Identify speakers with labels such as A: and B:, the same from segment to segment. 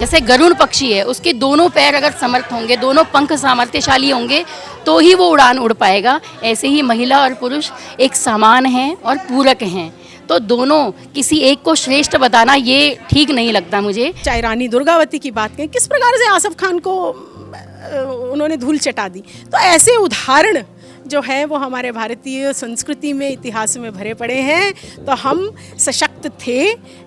A: जैसे गरुड़ पक्षी है, उसके दोनों पैर अगर समर्थ होंगे, दोनों पंख सामर्थ्यशाली होंगे तो ही वो उड़ान उड़ पाएगा। ऐसे ही महिला और पुरुष एक समान हैं और पूरक हैं, तो दोनों किसी एक को श्रेष्ठ बताना ये ठीक नहीं लगता मुझे।
B: चाहे रानी दुर्गावती की बात करें, किस प्रकार से आसफ खान को उन्होंने धूल चटा दी। तो ऐसे उदाहरण जो है वो हमारे भारतीय संस्कृति में, इतिहास में भरे पड़े हैं। तो हम सशक्त थे,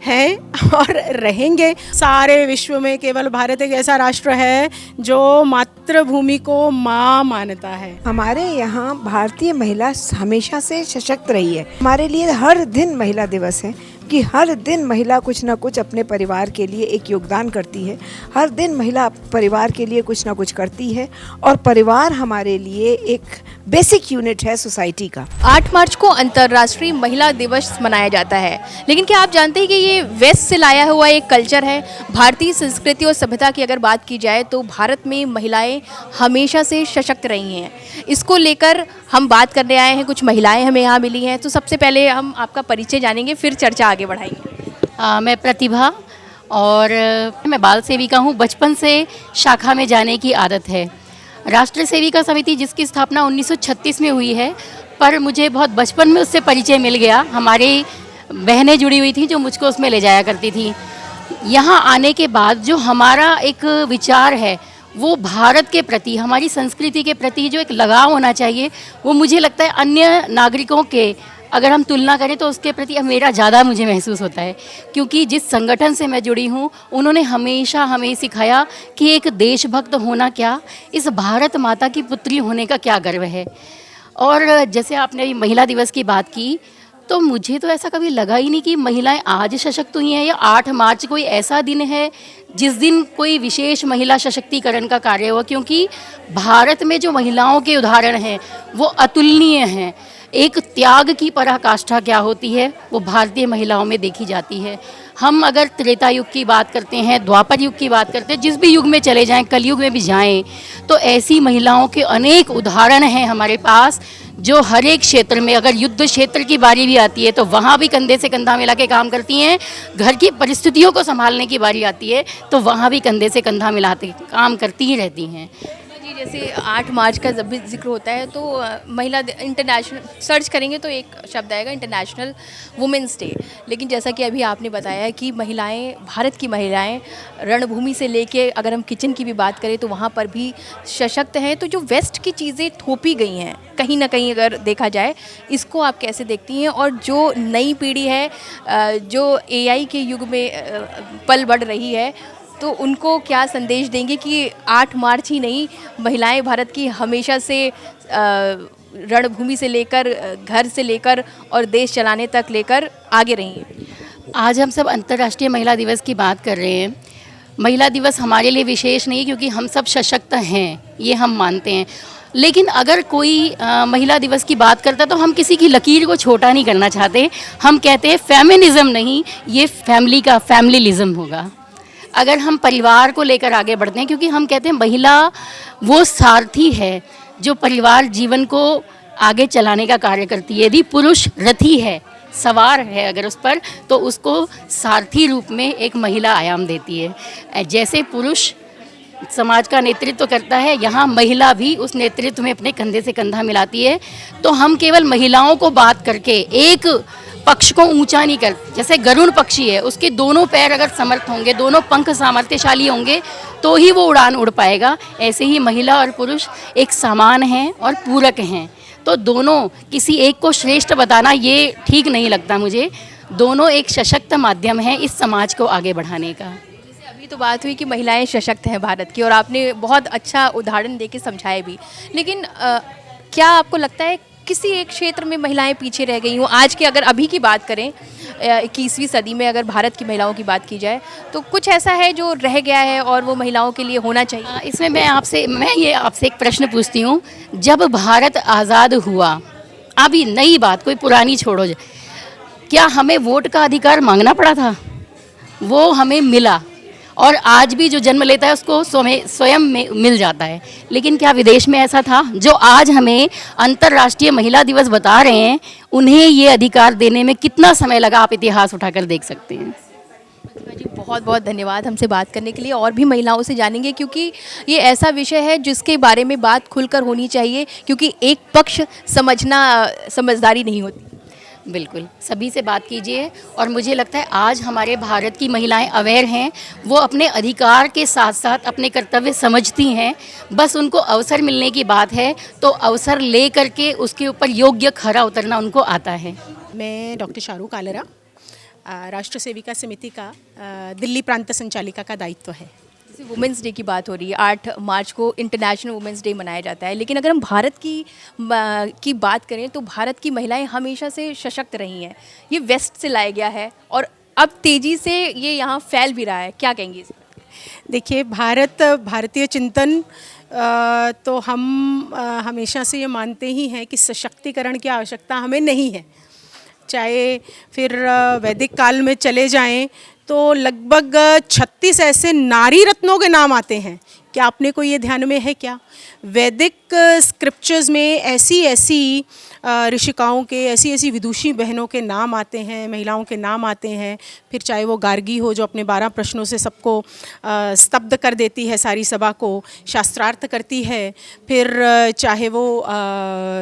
B: हैं और रहेंगे। सारे विश्व में केवल भारत एक ऐसा राष्ट्र है जो मातृभूमि को माँ मानता है।
C: हमारे यहाँ भारतीय महिला हमेशा से सशक्त रही है। हमारे लिए हर दिन महिला दिवस है कि हर दिन महिला कुछ ना कुछ अपने परिवार के लिए एक योगदान करती है। हर दिन महिला परिवार के लिए कुछ ना कुछ करती है और परिवार हमारे लिए एक बेसिक यूनिट है सोसाइटी का।
D: 8 मार्च को अंतर्राष्ट्रीय महिला दिवस मनाया जाता है, लेकिन क्या आप जानते हैं कि ये वेस्ट से लाया हुआ एक कल्चर है। भारतीय संस्कृति और सभ्यता की अगर बात की जाए तो भारत में महिलाएं हमेशा से सशक्त रही हैं। इसको लेकर हम बात करने आए हैं, कुछ महिलाएं हमें यहाँ मिली हैं। तो सबसे पहले हम आपका परिचय जानेंगे, फिर चर्चा आगे बढ़ाएंगे।
A: मैं प्रतिभा और मैं बाल सेविका हूँ। बचपन से शाखा में जाने की आदत है। राष्ट्रीय सेविका समिति जिसकी स्थापना 1936 में हुई है, पर मुझे बहुत बचपन में उससे परिचय मिल गया। हमारी बहनें जुड़ी हुई थी जो मुझको उसमें ले जाया करती थी। यहाँ आने के बाद जो हमारा एक विचार है वो भारत के प्रति, हमारी संस्कृति के प्रति जो एक लगाव होना चाहिए, वो मुझे लगता है अन्य नागरिकों के अगर हम तुलना करें तो उसके प्रति मेरा ज़्यादा मुझे महसूस होता है। क्योंकि जिस संगठन से मैं जुड़ी हूँ उन्होंने हमेशा हमें सिखाया कि एक देशभक्त होना क्या, इस भारत माता की पुत्री होने का क्या गर्व है। और जैसे आपने महिला दिवस की बात की, तो मुझे तो ऐसा कभी लगा ही नहीं कि महिलाएं आज सशक्त हुई हैं या 8 मार्च कोई ऐसा दिन है जिस दिन कोई विशेष महिला सशक्तिकरण का कार्य हुआ। क्योंकि भारत में जो महिलाओं के उदाहरण हैं वो अतुलनीय हैं। एक त्याग की पराकाष्ठा क्या होती है वो भारतीय महिलाओं में देखी जाती है। हम अगर त्रेता युग की बात करते हैं, द्वापर युग की बात करते हैं, जिस भी युग में चले जाएं, कलयुग में भी जाएं, तो ऐसी महिलाओं के अनेक उदाहरण हैं हमारे पास जो हर एक क्षेत्र में, अगर युद्ध क्षेत्र की बारी भी आती है तो वहाँ भी कंधे से कंधा मिला के काम करती हैं। घर की परिस्थितियों को संभालने की बारी आती है तो वहाँ भी कंधे से कंधा मिलाते काम करती ही रहती हैं।
D: जी, जैसे 8 मार्च का जब भी जिक्र होता है तो महिला इंटरनेशनल सर्च करेंगे तो एक शब्द आएगा, इंटरनेशनल वुमेंस डे। लेकिन जैसा कि अभी आपने बताया कि महिलाएं, भारत की महिलाएं रणभूमि से लेके अगर हम किचन की भी बात करें तो वहाँ पर भी सशक्त हैं। तो जो वेस्ट की चीज़ें थोपी गई हैं कहीं ना कहीं अगर देखा जाए, इसको आप कैसे देखती हैं? और जो नई पीढ़ी है जो AI के युग में पल बढ़ रही है, तो उनको क्या संदेश देंगे कि 8 मार्च ही नहीं, महिलाएं भारत की हमेशा से रणभूमि से लेकर, घर से लेकर और देश चलाने तक लेकर आगे रही हैं?
A: आज हम सब अंतर्राष्ट्रीय महिला दिवस की बात कर रहे हैं। महिला दिवस हमारे लिए विशेष नहीं क्योंकि हम सब सशक्त हैं, ये हम मानते हैं। लेकिन अगर कोई महिला दिवस की बात करता है तो हम किसी की लकीर को छोटा नहीं करना चाहते। हम कहते हैं फेमिनिज्म नहीं, ये फैमिली का फैमिलीलिज्म होगा। अगर हम परिवार को लेकर आगे बढ़ते हैं, क्योंकि हम कहते हैं महिला वो सारथी है जो परिवार जीवन को आगे चलाने का कार्य करती है। यदि पुरुष रथी है, सवार है अगर उस पर, तो उसको सारथी रूप में एक महिला आयाम देती है। जैसे पुरुष समाज का नेतृत्व करता है, यहाँ महिला भी उस नेतृत्व में अपने कंधे से कंधा मिलाती है। तो हम केवल महिलाओं को बात करके एक पक्ष को ऊंचा नहीं कर, जैसे गरुड़ पक्षी है, उसके दोनों पैर अगर समर्थ होंगे, दोनों पंख सामर्थ्यशाली होंगे तो ही वो उड़ान उड़ पाएगा। ऐसे ही महिला और पुरुष एक समान हैं और पूरक हैं, तो दोनों किसी एक को श्रेष्ठ बताना ये ठीक नहीं लगता मुझे। दोनों एक सशक्त माध्यम है इस समाज को आगे बढ़ाने का।
D: जैसे अभी तो बात हुई कि महिलाएं सशक्त हैं भारत की, और आपने बहुत अच्छा उदाहरण देके समझाया भी। लेकिन क्या आपको लगता है किसी एक क्षेत्र में महिलाएं पीछे रह गई हों? आज के अगर अभी की बात करें, 21वीं सदी में अगर भारत की महिलाओं की बात की जाए, तो कुछ ऐसा है जो रह गया है और वो महिलाओं के लिए होना चाहिए?
A: इसमें मैं ये आपसे एक प्रश्न पूछती हूँ। जब भारत आज़ाद हुआ, अभी नई बात, कोई पुरानी छोड़ो, क्या हमें वोट का अधिकार मांगना पड़ा था? वो हमें मिला, और आज भी जो जन्म लेता है उसको स्वयं में मिल जाता है। लेकिन क्या विदेश में ऐसा था? जो आज हमें अंतर्राष्ट्रीय महिला दिवस बता रहे हैं, उन्हें ये अधिकार देने में कितना समय लगा, आप इतिहास उठाकर देख सकते हैं।
D: प्रतिभा जी, बहुत बहुत धन्यवाद हमसे बात करने के लिए। और भी महिलाओं से जानेंगे, क्योंकि ये ऐसा विषय है जिसके बारे में बात खुलकर होनी चाहिए, क्योंकि एक पक्ष समझना समझदारी नहीं होती।
A: बिल्कुल, सभी से बात कीजिए। और मुझे लगता है आज हमारे भारत की महिलाएं अवेयर हैं, वो अपने अधिकार के साथ साथ अपने कर्तव्य समझती हैं, बस उनको अवसर मिलने की बात है, तो अवसर ले करके उसके ऊपर योग्य खरा उतरना उनको आता है।
B: मैं डॉक्टर शाहरुख आलरा, राष्ट्र सेविका समिति का दिल्ली प्रांत संचालिका का दायित्व है।
D: जैसे वुमेंस डे की बात हो रही है, 8 मार्च को इंटरनेशनल वुमेंस डे मनाया जाता है, लेकिन अगर हम भारत की बात करें तो भारत की महिलाएं हमेशा से सशक्त रही हैं। ये वेस्ट से लाया गया है और अब तेज़ी से ये यहाँ फैल भी रहा है, क्या कहेंगी इस पर?
B: देखिए, भारतीय चिंतन तो हम हमेशा से ये मानते ही हैं कि सशक्तिकरण की आवश्यकता हमें नहीं है। चाहे फिर वैदिक काल में चले जाएं तो लगभग 36 ऐसे नारी रत्नों के नाम आते हैं। क्या आपने को ये ध्यान में है क्या? वैदिक स्क्रिप्चर्स में ऐसी ऐसी ऋषिकाओं के, ऐसी ऐसी विदुषी बहनों के नाम आते हैं, महिलाओं के नाम आते हैं। फिर चाहे वो गार्गी हो जो अपने 12 प्रश्नों से सबको स्तब्ध कर देती है, सारी सभा को शास्त्रार्थ करती है। फिर चाहे वो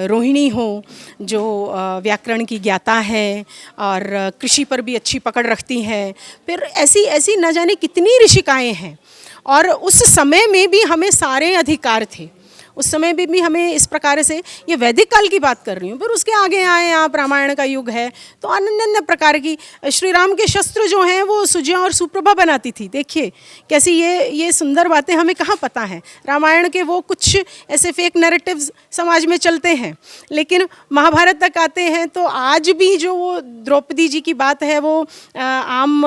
B: रोहिणी हो जो व्याकरण की ज्ञाता है और कृषि पर भी अच्छी पकड़ रखती हैं। फिर ऐसी ऐसी न जाने कितनी ऋषिकाएँ हैं। और उस समय में भी हमें सारे अधिकार थे, उस समय भी हमें इस प्रकार से, ये वैदिक काल की बात कर रही हूँ। फिर उसके आगे आए आप, रामायण का युग है तो अन्य अन्य प्रकार की, श्री राम के शस्त्र जो हैं वो सुजिया और सुप्रभा बनाती थी। देखिए कैसी ये सुंदर बातें हमें कहाँ पता हैं। रामायण के वो कुछ ऐसे फेक नैरेटिव्स समाज में चलते हैं, लेकिन महाभारत तक आते हैं तो आज भी जो वो द्रौपदी जी की बात है वो आम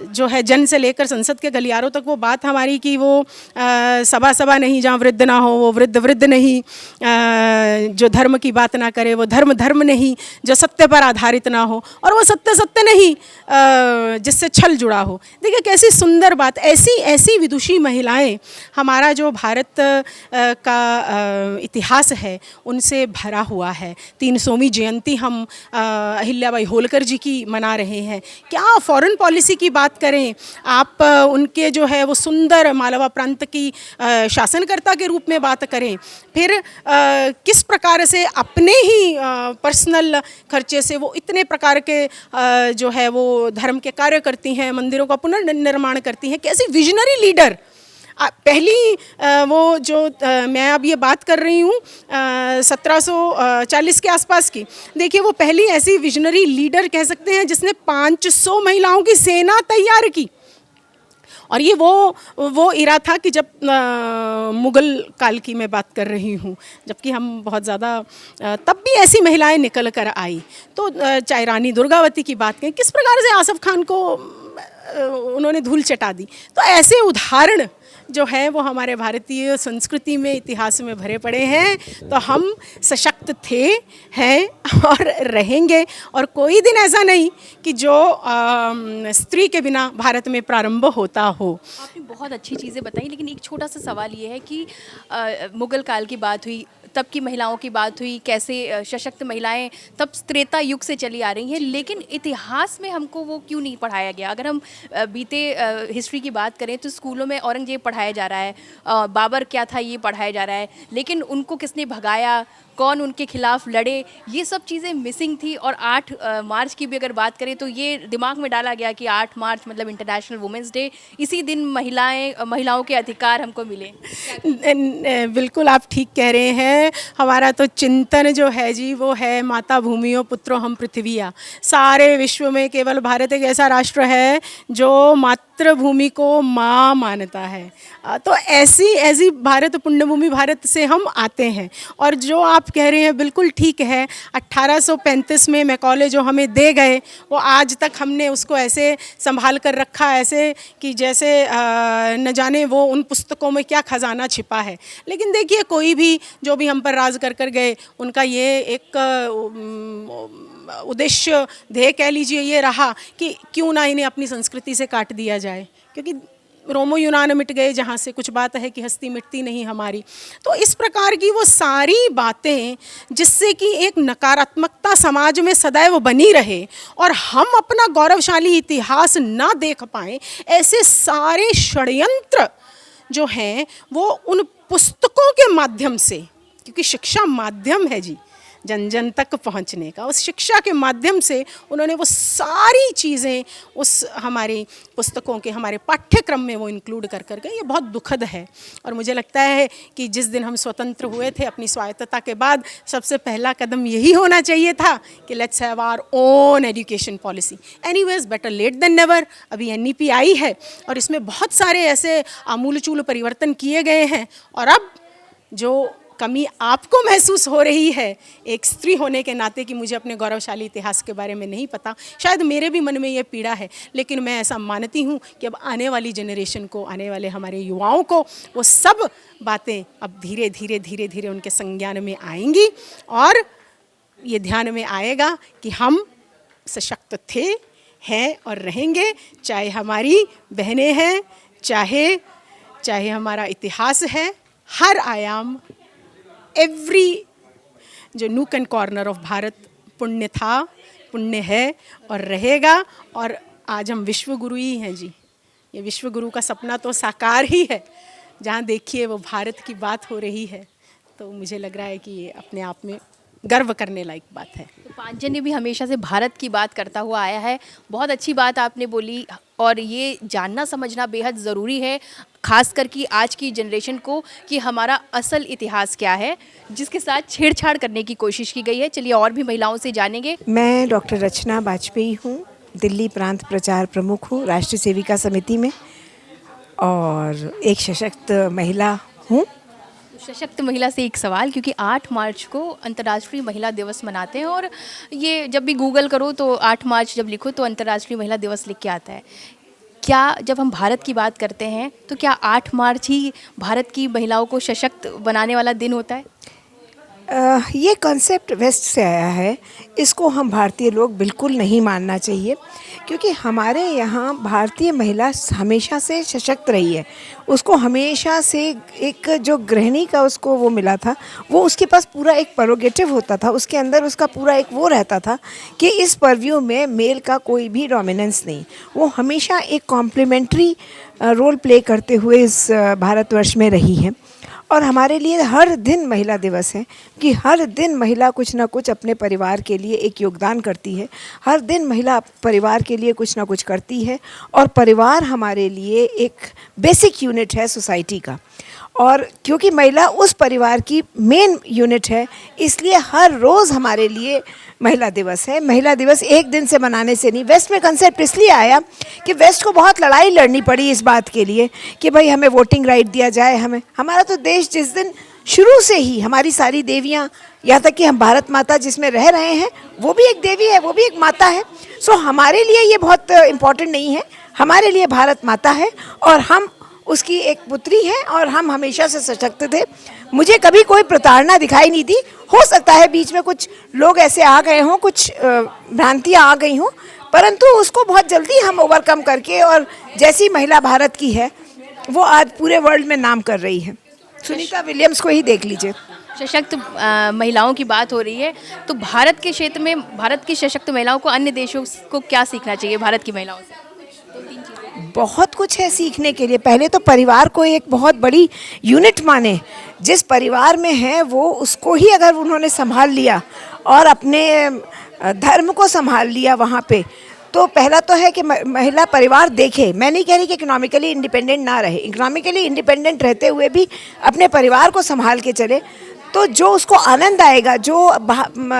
B: जो है जन से लेकर संसद के गलियारों तक वो बात हमारी कि वो सभा सभा नहीं जहाँ वृद्ध ना हो, वो वृद्ध वृद्ध नहीं, जो धर्म की बात ना करे वो धर्म धर्म नहीं, जो सत्य पर आधारित ना हो और वो सत्य सत्य नहीं जिससे छल जुड़ा हो। देखिए कैसी सुंदर बात। ऐसी ऐसी विदुषी महिलाएं, हमारा जो भारत का इतिहास है उनसे भरा हुआ है। 300वीं जयंती हम अहिल्याबाई होलकर जी की मना रहे हैं। क्या फॉरेन पॉलिसी की बात करें आप, उनके जो है वो सुंदर मालवा प्रांत की शासनकर्ता के रूप में बात करें, फिर किस प्रकार से अपने ही पर्सनल खर्चे से वो इतने प्रकार के जो है वो धर्म के कार्य करती हैं, मंदिरों का पुनर्निर्माण करती हैं। कैसी विजनरी लीडर। पहली वो जो मैं अब ये बात कर रही हूँ 1740 के आसपास की, देखिए वो पहली ऐसी विजनरी लीडर कह सकते हैं जिसने 500 महिलाओं की सेना तैयार की। और ये वो इरा था कि जब मुग़ल काल की मैं बात कर रही हूँ, जबकि हम बहुत ज़्यादा तब भी ऐसी महिलाएं निकल कर आई। तो चाहे रानी दुर्गावती की बात करें, किस प्रकार से आसफ़ खान को उन्होंने धूल चटा दी। तो ऐसे उदाहरण जो है वो हमारे भारतीय संस्कृति में, इतिहास में भरे पड़े हैं। तो हम सशक्त थे, हैं और रहेंगे। और कोई दिन ऐसा नहीं कि जो स्त्री के बिना भारत में प्रारंभ होता हो।
D: आपने बहुत अच्छी चीज़ें बताई, लेकिन एक छोटा सा सवाल ये है कि मुग़ल काल की बात हुई, तब की महिलाओं की बात हुई, कैसे सशक्त महिलाएं तब त्रेता युग से चली आ रही हैं, लेकिन इतिहास में हमको वो क्यों नहीं पढ़ाया गया? अगर हम बीते हिस्ट्री की बात करें तो स्कूलों में औरंगजेब पढ़ाया जा रहा है, बाबर क्या था ये पढ़ाया जा रहा है, लेकिन उनको किसने भगाया, कौन उनके खिलाफ लड़े, ये सब चीज़ें मिसिंग थी। और 8 मार्च की भी अगर बात करें तो ये दिमाग में डाला गया कि 8 मार्च मतलब इंटरनेशनल वुमेंस डे, इसी दिन महिलाओं के अधिकार हमको मिले।
B: बिल्कुल आप ठीक कह रहे हैं। हमारा तो चिंतन जो है जी वो है माता भूमियों पुत्रों हम पृथ्विया। सारे विश्व में केवल भारत एक ऐसा राष्ट्र है जो मातृभूमि को माँ मानता है। तो ऐसी भारत पुण्यभूमि भारत से हम आते हैं। और जो आप कह रहे हैं बिल्कुल ठीक है। 1835 में मैकॉले जो हमें दे गए वो आज तक हमने उसको ऐसे संभाल कर रखा, ऐसे कि जैसे न जाने वो उन पुस्तकों में क्या खजाना छिपा है। लेकिन देखिए कोई भी जो भी हम पर राज कर गए, उनका ये एक उद्देश्य ध्येय कह लीजिए ये रहा कि क्यों ना इन्हें अपनी संस्कृति से काट दिया जाए। क्योंकि रोमो यूनान मिट गए, जहाँ से कुछ बात है कि हस्ती मिटती नहीं हमारी। तो इस प्रकार की वो सारी बातें जिससे कि एक नकारात्मकता समाज में सदैव बनी रहे और हम अपना गौरवशाली इतिहास ना देख पाएँ, ऐसे सारे षड्यंत्र जो हैं वो उन पुस्तकों के माध्यम से, क्योंकि शिक्षा माध्यम है जी जन जन तक पहुंचने का, उस शिक्षा के माध्यम से उन्होंने वो सारी चीज़ें उस हमारी पुस्तकों के, हमारे पाठ्यक्रम में वो इंक्लूड कर कर गए। ये बहुत दुखद है। और मुझे लगता है कि जिस दिन हम स्वतंत्र हुए थे अपनी स्वायत्तता के बाद, सबसे पहला कदम यही होना चाहिए था कि let's have our own education policy. Anyways better late than never. अभी NEP आई है और इसमें बहुत सारे ऐसे आमूलचूल परिवर्तन किए गए हैं, और अब जो कमी आपको महसूस हो रही है एक स्त्री होने के नाते कि मुझे अपने गौरवशाली इतिहास के बारे में नहीं पता, शायद मेरे भी मन में ये पीड़ा है, लेकिन मैं ऐसा मानती हूँ कि अब आने वाली जनरेशन को, आने वाले हमारे युवाओं को वो सब बातें अब धीरे धीरे धीरे धीरे उनके संज्ञान में आएंगी, और ये ध्यान में आएगा कि हम सशक्त थे, हैं और रहेंगे, चाहे हमारी बहनें हैं, चाहे हमारा इतिहास है। हर आयाम, एवरी जो nook and corner of Bharat पुण्य था, पुण्य है और रहेगा। और आज हम विश्वगुरु ही हैं जी। ये विश्वगुरु का सपना तो साकार ही है। जहाँ देखिए वो भारत की बात हो रही है, तो मुझे लग रहा है कि ये अपने आप में गर्व करने लायक बात है।
D: तो पांचजन्य भी हमेशा से भारत की बात करता हुआ आया है। बहुत अच्छी बात आपने बोली, और ये जानना समझना बेहद ज़रूरी है, खास करके आज की जनरेशन को, कि हमारा असल इतिहास क्या है, जिसके साथ छेड़छाड़ करने की कोशिश की गई है। चलिए और भी महिलाओं से जानेंगे।
C: मैं डॉक्टर रचना वाजपेयी हूँ, दिल्ली प्रांत प्रचार प्रमुख हूँ राष्ट्रीय सेविका समिति में, और एक सशक्त महिला हूँ।
D: सशक्त महिला से एक सवाल, क्योंकि 8 मार्च को अंतर्राष्ट्रीय महिला दिवस मनाते हैं, और ये जब भी गूगल करो तो 8 मार्च जब लिखो तो अंतर्राष्ट्रीय महिला दिवस लिख के आता है। क्या जब हम भारत की बात करते हैं तो क्या 8 मार्च ही भारत की महिलाओं को सशक्त बनाने वाला दिन होता है?
C: ये कॉन्सेप्ट वेस्ट से आया है, इसको हम भारतीय लोग बिल्कुल नहीं मानना चाहिए, क्योंकि हमारे यहाँ भारतीय महिला हमेशा से सशक्त रही है। उसको हमेशा से एक जो गृहिणी का उसको वो मिला था, वो उसके पास पूरा एक प्रोगेटिव होता था, उसके अंदर उसका पूरा एक वो रहता था कि इस पर्व्यू में मेल का कोई भी डोमिनेंस नहीं। वो हमेशा एक कॉम्प्लीमेंट्री रोल प्ले करते हुए इस भारतवर्ष में रही है। और हमारे लिए हर दिन महिला दिवस है कि हर दिन महिला कुछ ना कुछ अपने परिवार के लिए एक योगदान करती है। हर दिन महिला परिवार के लिए कुछ ना कुछ करती है, और परिवार हमारे लिए एक बेसिक यूनिट है सोसाइटी का। और क्योंकि महिला उस परिवार की मेन यूनिट है, इसलिए हर रोज़ हमारे लिए महिला दिवस है। महिला दिवस एक दिन से मनाने से नहीं, वेस्ट में कंसेप्ट इसलिए आया कि वेस्ट को बहुत लड़ाई लड़नी पड़ी इस बात के लिए कि भाई हमें वोटिंग राइट दिया जाए। हमारा तो देश जिस दिन शुरू से ही हमारी सारी देवियाँ, यहाँ तक कि हम भारत माता जिसमें रह रहे हैं वो भी एक देवी है, वो भी एक माता है। सो हमारे लिए ये बहुत इम्पोर्टेंट नहीं है, हमारे लिए भारत माता है और हम उसकी एक पुत्री है, और हम हमेशा से सशक्त थे। मुझे कभी कोई प्रताड़ना दिखाई नहीं दी। हो सकता है बीच में कुछ लोग ऐसे आ गए हों, कुछ भ्रांतियाँ आ गई हों, परंतु उसको बहुत जल्दी हम ओवरकम करके, और जैसी महिला भारत की है वो आज पूरे वर्ल्ड में नाम कर रही है। सुनीता विलियम्स को ही देख लीजिए।
D: सशक्त महिलाओं की बात हो रही है, तो भारत के क्षेत्र में भारत की सशक्त महिलाओं को अन्य देशों को क्या सीखना चाहिए भारत की महिलाओं से?
C: बहुत कुछ है सीखने के लिए। पहले तो परिवार को एक बहुत बड़ी यूनिट माने। जिस परिवार में है वो उसको ही अगर उन्होंने संभाल लिया और अपने धर्म को संभाल लिया वहाँ पे, तो पहला तो है कि महिला परिवार देखे। मैं नहीं कह रही कि इकोनॉमिकली इंडिपेंडेंट ना रहे, इकोनॉमिकली इंडिपेंडेंट रहते हुए भी अपने परिवार को संभाल के चले, तो जो उसको आनंद आएगा, जो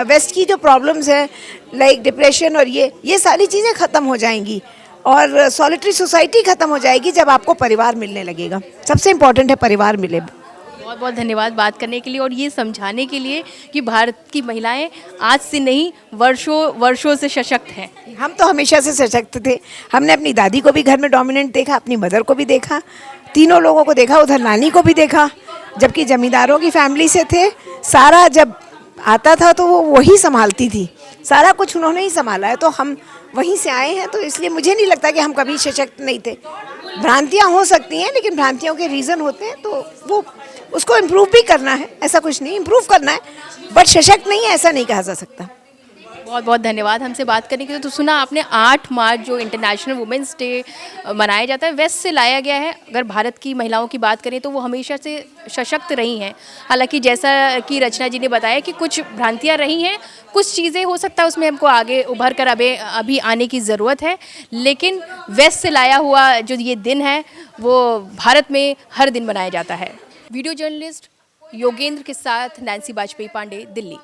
C: वेस्ट की जो प्रॉब्लम्स हैं लाइक डिप्रेशन और ये सारी चीज़ें ख़त्म हो जाएंगी, और सॉलिटरी सोसाइटी ख़त्म हो जाएगी जब आपको परिवार मिलने लगेगा। सबसे इम्पोर्टेंट है परिवार मिले।
D: बहुत बहुत धन्यवाद बात करने के लिए और ये समझाने के लिए कि भारत की महिलाएं आज से नहीं वर्षों से सशक्त हैं।
C: हम तो हमेशा से सशक्त थे। हमने अपनी दादी को भी घर में डोमिनेंट देखा, अपनी मदर को भी देखा, तीनों लोगों को देखा, उधर नानी को भी देखा, जबकि ज़मींदारों की फैमिली से थे। सारा जब आता था तो वो वही संभालती थी, सारा कुछ उन्होंने ही संभाला है। तो हम वहीं से आए हैं, तो इसलिए मुझे नहीं लगता कि हम कभी सशक्त नहीं थे। भ्रांतियाँ हो सकती हैं, लेकिन भ्रांतियों के रीज़न होते हैं, तो वो उसको इम्प्रूव भी करना है, ऐसा कुछ नहीं, इम्प्रूव करना है, बट सशक्त नहीं है ऐसा नहीं कहा जा सकता।
D: बहुत बहुत धन्यवाद हमसे बात करने के लिए। तो सुना आपने 8 मार्च जो इंटरनेशनल वुमेंस डे मनाया जाता है, वेस्ट से लाया गया है। अगर भारत की महिलाओं की बात करें तो वो हमेशा से सशक्त रही हैं। हालांकि जैसा कि रचना जी ने बताया कि कुछ भ्रांतियां रही हैं, कुछ चीज़ें हो सकता है उसमें हमको आगे उभर कर अभी आने की ज़रूरत है, लेकिन वेस्ट से लाया हुआ जो ये दिन है वो भारत में हर दिन मनाया जाता है। वीडियो जर्नलिस्ट योगेंद्र के साथ नैन्सी बाजपेयी पांडे, दिल्ली।